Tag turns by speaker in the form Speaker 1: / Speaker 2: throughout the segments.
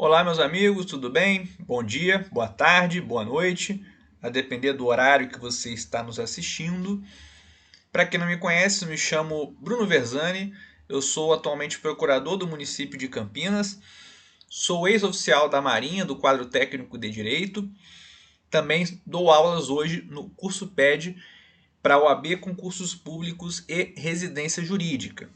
Speaker 1: Olá, meus amigos, tudo bem? Bom dia, boa tarde, boa noite, a depender do horário que você está nos assistindo. Para quem não me conhece, eu me chamo Bruno Versani, eu sou atualmente procurador do município de Campinas, sou ex-oficial da Marinha do quadro técnico de Direito, também dou aulas hoje no curso PED para OAB, concursos públicos e residência jurídica.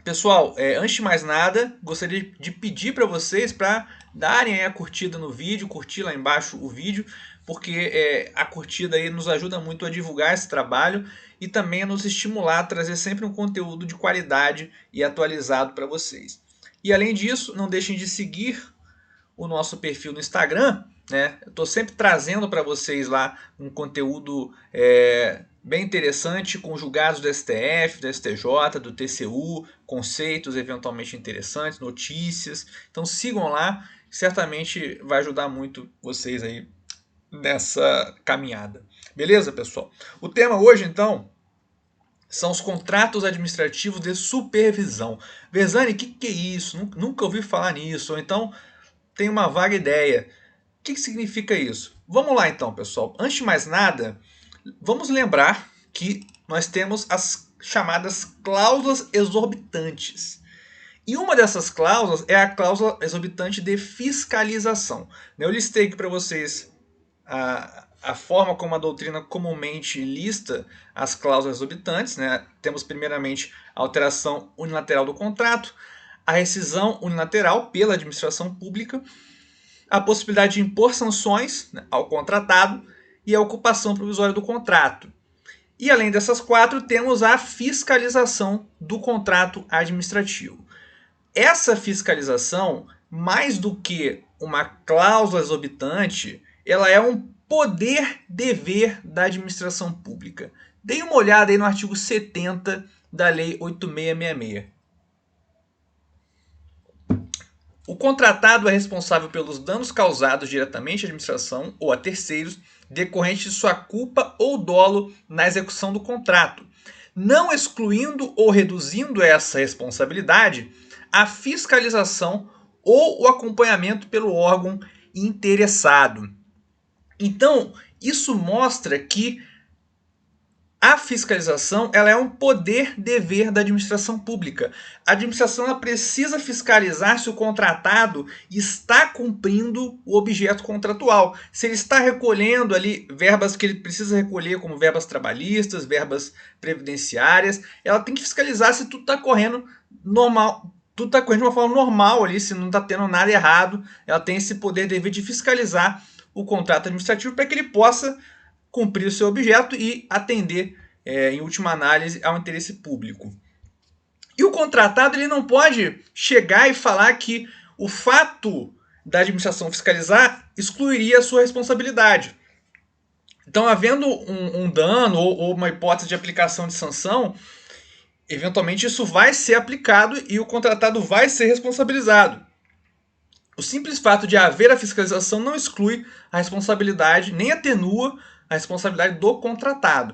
Speaker 1: Pessoal, antes de mais nada, gostaria de pedir para vocês para darem a curtida no vídeo, curtir lá embaixo o vídeo, porque a curtida aí nos ajuda muito a divulgar esse trabalho e também a nos estimular a trazer sempre um conteúdo de qualidade e atualizado para vocês. E além disso, não deixem de seguir o nosso perfil no Instagram, né? Eu estou sempre trazendo para vocês lá um conteúdo bem interessante com julgados do STF, do STJ, do TCU, conceitos eventualmente interessantes, notícias. Então sigam lá, certamente vai ajudar muito vocês aí nessa caminhada. Beleza, pessoal? O tema hoje, então, são os contratos administrativos de supervisão. Versani, o que é isso? Nunca ouvi falar nisso. Ou então tem uma vaga ideia. O que significa isso? Vamos lá então, pessoal. Antes de mais nada, vamos lembrar que nós temos as chamadas cláusulas exorbitantes. E uma dessas cláusulas é a cláusula exorbitante de fiscalização. Eu listei aqui para vocês a forma como a doutrina comumente lista as cláusulas exorbitantes. Né? Temos primeiramente a alteração unilateral do contrato, a rescisão unilateral pela administração pública, a possibilidade de impor sanções ao contratado e a ocupação provisória do contrato. E além dessas quatro, temos a fiscalização do contrato administrativo. Essa fiscalização, mais do que uma cláusula exorbitante, ela é um poder-dever da administração pública. Dê uma olhada aí no artigo 70 da Lei 8666. O contratado é responsável pelos danos causados diretamente à administração ou a terceiros, decorrente de sua culpa ou dolo na execução do contrato, não excluindo ou reduzindo essa responsabilidade a fiscalização ou o acompanhamento pelo órgão interessado. Então, isso mostra que a fiscalização ela é um poder-dever da administração pública. A administração ela precisa fiscalizar se o contratado está cumprindo o objeto contratual. Se ele está recolhendo ali verbas que ele precisa recolher, como verbas trabalhistas, verbas previdenciárias, ela tem que fiscalizar se tudo está correndo normal. Tudo está correndo de uma forma normal ali, se não está tendo nada errado. Ela tem esse poder-dever de fiscalizar o contrato administrativo para que ele possa cumprir o seu objeto e atender, em última análise, ao interesse público. E o contratado ele não pode chegar e falar que o fato da administração fiscalizar excluiria a sua responsabilidade. Então, havendo um dano ou uma hipótese de aplicação de sanção, eventualmente isso vai ser aplicado e o contratado vai ser responsabilizado. O simples fato de haver a fiscalização não exclui a responsabilidade, nem atenua a responsabilidade do contratado,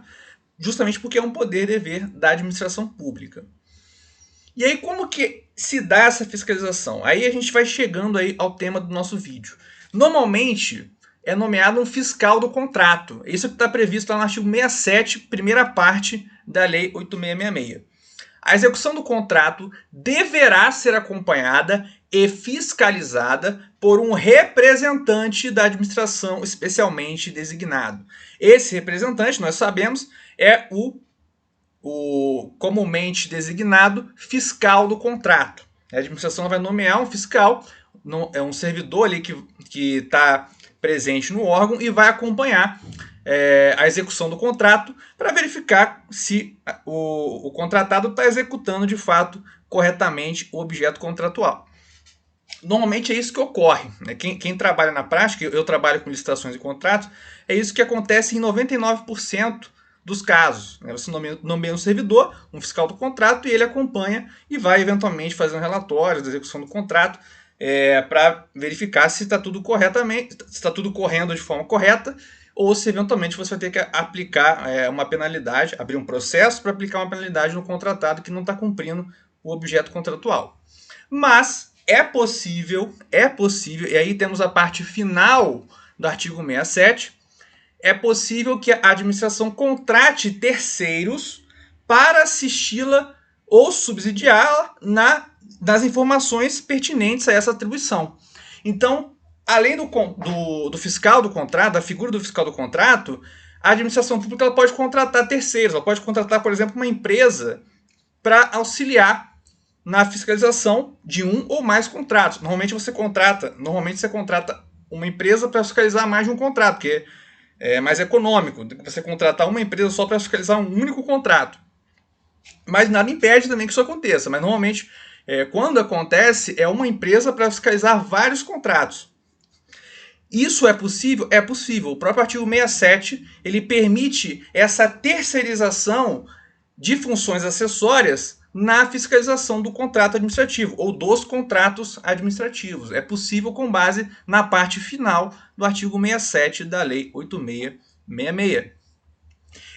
Speaker 1: justamente porque é um poder-dever da administração pública. E aí como que se dá essa fiscalização? Aí a gente vai chegando aí ao tema do nosso vídeo. Normalmente é nomeado um fiscal do contrato. Isso que está previsto lá no artigo 67, primeira parte da Lei 8666. A execução do contrato deverá ser acompanhada e fiscalizada por um representante da administração especialmente designado. Esse representante, nós sabemos, é o comumente designado fiscal do contrato. A administração vai nomear um fiscal, é um servidor ali que está presente no órgão e vai acompanhar a execução do contrato para verificar se o contratado está executando de fato corretamente o objeto contratual. Normalmente é isso que ocorre. Né? Quem trabalha na prática, eu trabalho com licitações e contratos, é isso que acontece em 99% dos casos. Né? Você nomeia um servidor, um fiscal do contrato, e ele acompanha e vai eventualmente fazer um relatório da execução do contrato para verificar se está tudo corretamente, se está tudo correndo de forma correta, ou se eventualmente você vai ter que aplicar uma penalidade, abrir um processo para aplicar uma penalidade no contratado que não está cumprindo o objeto contratual. Mas é possível, e aí temos a parte final do artigo 67, é possível que a administração contrate terceiros para assisti-la ou subsidiá-la nas informações pertinentes a essa atribuição. Então, além do fiscal do contrato, da figura do fiscal do contrato, a administração pública ela pode contratar terceiros, ela pode contratar, por exemplo, uma empresa para auxiliar na fiscalização de um ou mais contratos. Normalmente você contrata uma empresa para fiscalizar mais de um contrato, porque é mais econômico do que você contratar uma empresa só para fiscalizar um único contrato. Mas nada impede também que isso aconteça. Mas normalmente, quando acontece, é uma empresa para fiscalizar vários contratos. Isso é possível? É possível. O próprio artigo 67 ele permite essa terceirização de funções acessórias na fiscalização do contrato administrativo ou dos contratos administrativos. É possível com base na parte final do artigo 67 da Lei 8666.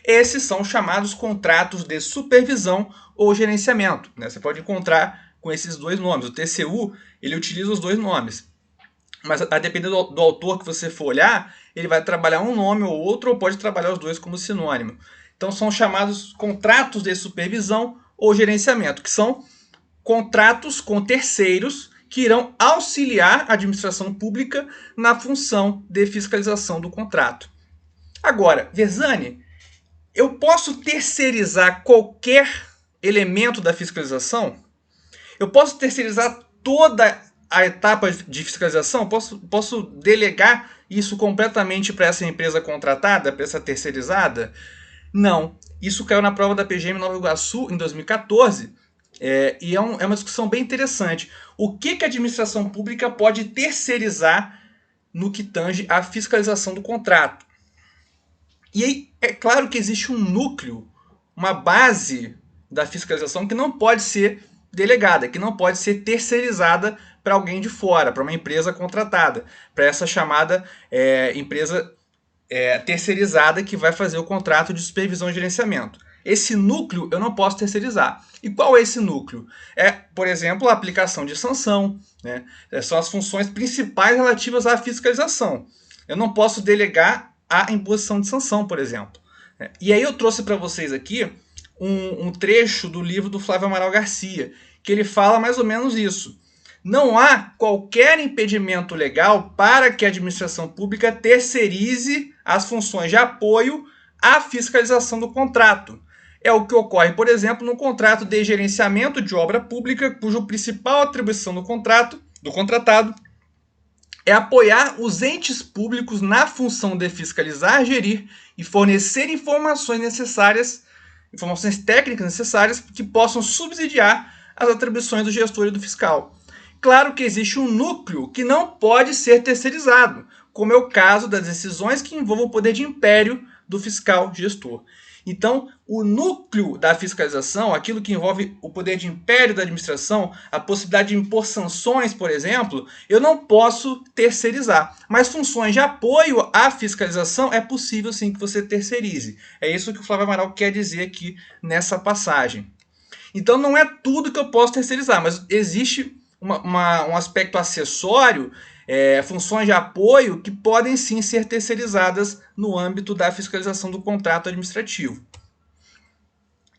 Speaker 1: Esses são chamados contratos de supervisão ou gerenciamento. Você pode encontrar com esses dois nomes. O TCU ele utiliza os dois nomes. Mas a depender do autor que você for olhar, ele vai trabalhar um nome ou outro, ou pode trabalhar os dois como sinônimo. Então são chamados contratos de supervisão ou gerenciamento, que são contratos com terceiros que irão auxiliar a administração pública na função de fiscalização do contrato. Agora, Versani, eu posso terceirizar qualquer elemento da fiscalização? Eu posso terceirizar toda a etapa de fiscalização? Posso delegar isso completamente para essa empresa contratada, para essa terceirizada? Não. Isso caiu na prova da PGM Nova Iguaçu em 2014 e é uma discussão bem interessante. O que a administração pública pode terceirizar no que tange à fiscalização do contrato? E aí, é claro que existe um núcleo, uma base da fiscalização que não pode ser delegada, que não pode ser terceirizada para alguém de fora, para uma empresa contratada, para essa chamada empresa terceirizada que vai fazer o contrato de supervisão e gerenciamento. Esse núcleo eu não posso terceirizar. E qual é esse núcleo? Por exemplo, a aplicação de sanção, né? São as funções principais relativas à fiscalização. Eu não posso delegar a imposição de sanção, por exemplo. E aí eu trouxe para vocês aqui um trecho do livro do Flávio Amaral Garcia, que ele fala mais ou menos isso. Não há qualquer impedimento legal para que a administração pública terceirize as funções de apoio à fiscalização do contrato. É o que ocorre, por exemplo, no contrato de gerenciamento de obra pública, cuja principal atribuição do contratado é apoiar os entes públicos na função de fiscalizar, gerir e fornecer informações técnicas necessárias que possam subsidiar as atribuições do gestor e do fiscal. Claro que existe um núcleo que não pode ser terceirizado, como é o caso das decisões que envolvam o poder de império do fiscal gestor. Então, o núcleo da fiscalização, aquilo que envolve o poder de império da administração, a possibilidade de impor sanções, por exemplo, eu não posso terceirizar. Mas funções de apoio à fiscalização é possível sim que você terceirize. É isso que o Flávio Amaral quer dizer aqui nessa passagem. Então, não é tudo que eu posso terceirizar, mas existe um aspecto acessório, funções de apoio que podem sim ser terceirizadas no âmbito da fiscalização do contrato administrativo.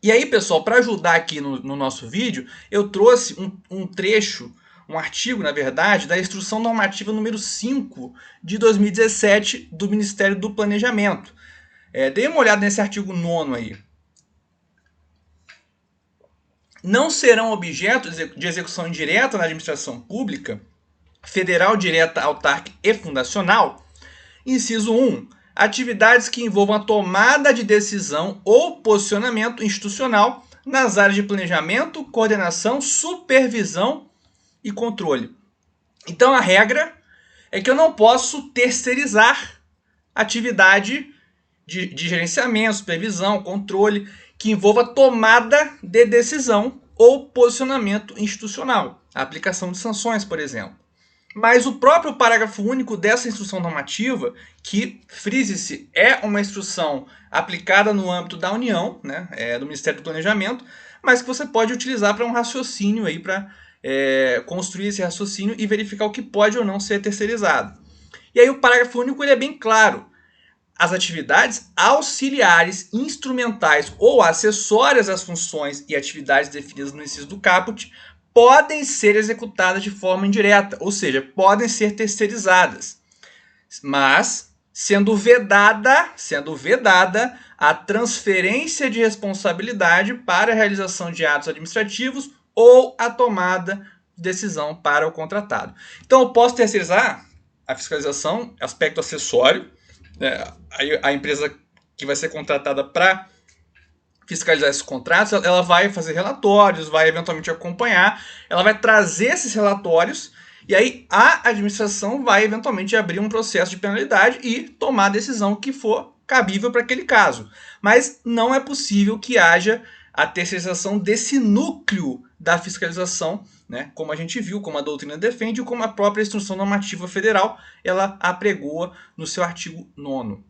Speaker 1: E aí, pessoal, para ajudar aqui no nosso vídeo, eu trouxe um trecho, um artigo, na verdade, da Instrução Normativa número 5 de 2017 do Ministério do Planejamento. Dê uma olhada nesse artigo 9º aí. Não serão objeto de execução indireta na administração pública, federal, direta, autárquica e fundacional. Inciso 1. Atividades que envolvam a tomada de decisão ou posicionamento institucional nas áreas de planejamento, coordenação, supervisão e controle. Então a regra é que eu não posso terceirizar atividade de gerenciamento, supervisão, controle, que envolva tomada de decisão ou posicionamento institucional, a aplicação de sanções, por exemplo. Mas o próprio parágrafo único dessa instrução normativa, que, frise-se, é uma instrução aplicada no âmbito da União, né, do Ministério do Planejamento, mas que você pode utilizar para um raciocínio aí, para construir esse raciocínio e verificar o que pode ou não ser terceirizado. E aí o parágrafo único ele é bem claro. As atividades auxiliares, instrumentais ou acessórias às funções e atividades definidas no inciso do caput podem ser executadas de forma indireta, ou seja, podem ser terceirizadas, mas sendo vedada a transferência de responsabilidade para a realização de atos administrativos ou a tomada de decisão para o contratado. Então, eu posso terceirizar a fiscalização, aspecto acessório, a empresa que vai ser contratada para fiscalizar esses contratos, ela vai fazer relatórios, vai eventualmente acompanhar, ela vai trazer esses relatórios e aí a administração vai eventualmente abrir um processo de penalidade e tomar a decisão que for cabível para aquele caso. Mas não é possível que haja a terceirização desse núcleo da fiscalização, né, como a gente viu, como a doutrina defende e como a própria Instrução Normativa Federal ela apregoa no seu artigo 9º.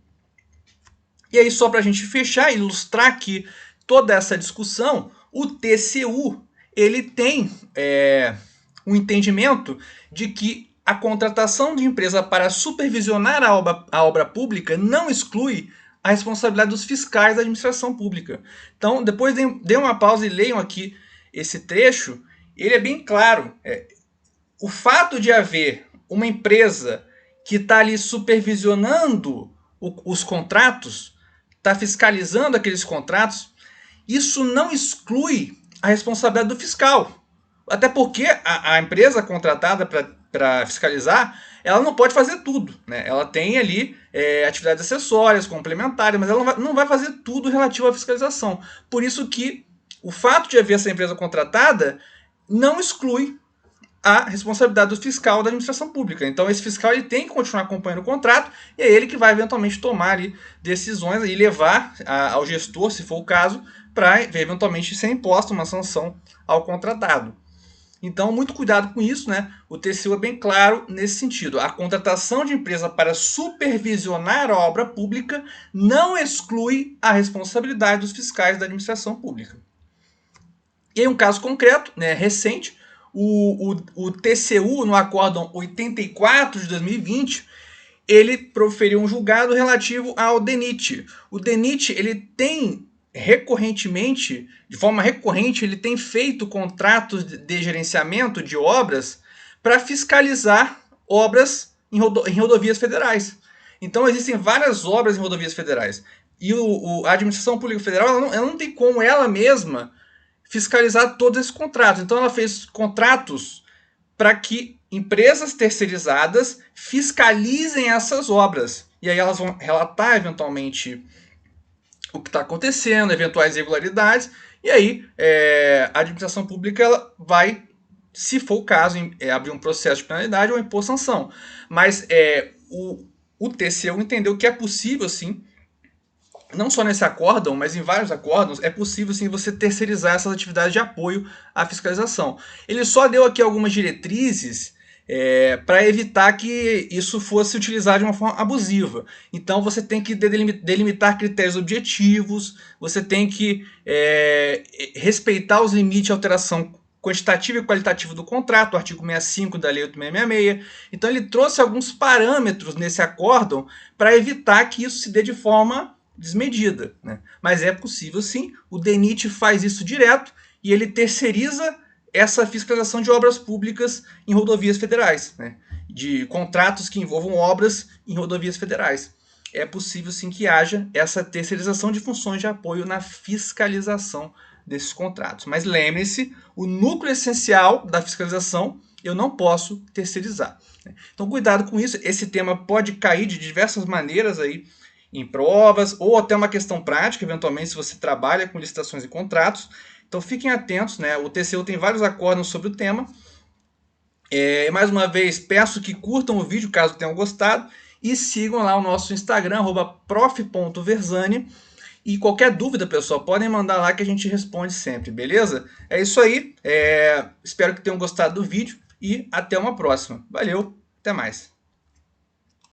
Speaker 1: E aí, só para a gente fechar e ilustrar aqui toda essa discussão, o TCU ele tem um entendimento de que a contratação de empresa para supervisionar a obra pública não exclui a responsabilidade dos fiscais da administração pública. Então, depois dê uma pausa e leiam aqui esse trecho. Ele é bem claro. O fato de haver uma empresa que está ali supervisionando os contratos, está fiscalizando aqueles contratos, isso não exclui a responsabilidade do fiscal. Até porque a empresa contratada para fiscalizar, ela não pode fazer tudo, né? Ela tem ali atividades acessórias, complementares, mas ela não vai fazer tudo relativo à fiscalização. Por isso que o fato de haver essa empresa contratada não exclui a responsabilidade do fiscal da administração pública. Então esse fiscal ele tem que continuar acompanhando o contrato e é ele que vai eventualmente tomar ali decisões e levar ao gestor, se for o caso, para eventualmente ser imposta uma sanção ao contratado. Então, muito cuidado com isso, né? O TCU é bem claro nesse sentido. A contratação de empresa para supervisionar a obra pública não exclui a responsabilidade dos fiscais da administração pública. E aí um caso concreto, né, recente, o TCU, no acórdão 84 de 2020, ele proferiu um julgado relativo ao DENIT. O DENIT, ele tem recorrentemente, de forma recorrente, ele tem feito contratos de gerenciamento de obras para fiscalizar obras em rodovias federais. Então existem várias obras em rodovias federais. E a administração pública federal ela não tem como ela mesma fiscalizar todos esses contratos. Então ela fez contratos para que empresas terceirizadas fiscalizem essas obras. E aí elas vão relatar eventualmente o que está acontecendo, eventuais irregularidades, e aí a administração pública ela vai, se for o caso, abrir um processo de penalidade ou impor sanção. Mas o TCU entendeu que é possível, sim, não só nesse acórdão, mas em vários acórdãos, é possível sim você terceirizar essas atividades de apoio à fiscalização. Ele só deu aqui algumas diretrizes para evitar que isso fosse utilizado de uma forma abusiva. Então você tem que delimitar critérios objetivos, você tem que respeitar os limites de alteração quantitativa e qualitativa do contrato, o artigo 65 da Lei 8666. Então ele trouxe alguns parâmetros nesse acórdão para evitar que isso se dê de forma desmedida, né? Mas é possível sim, o DENIT faz isso direto e ele terceiriza essa fiscalização de obras públicas em rodovias federais, né? De contratos que envolvam obras em rodovias federais. É possível sim que haja essa terceirização de funções de apoio na fiscalização desses contratos. Mas lembre-se, o núcleo essencial da fiscalização eu não posso terceirizar. Então cuidado com isso, esse tema pode cair de diversas maneiras aí em provas, ou até uma questão prática, eventualmente, se você trabalha com licitações e contratos. Então fiquem atentos, né? O TCU tem vários acórdãos sobre o tema. Mais uma vez, peço que curtam o vídeo, caso tenham gostado, e sigam lá o nosso Instagram, @prof.verzani. E qualquer dúvida, pessoal, podem mandar lá que a gente responde sempre, beleza? É isso aí, espero que tenham gostado do vídeo e até uma próxima. Valeu, até mais!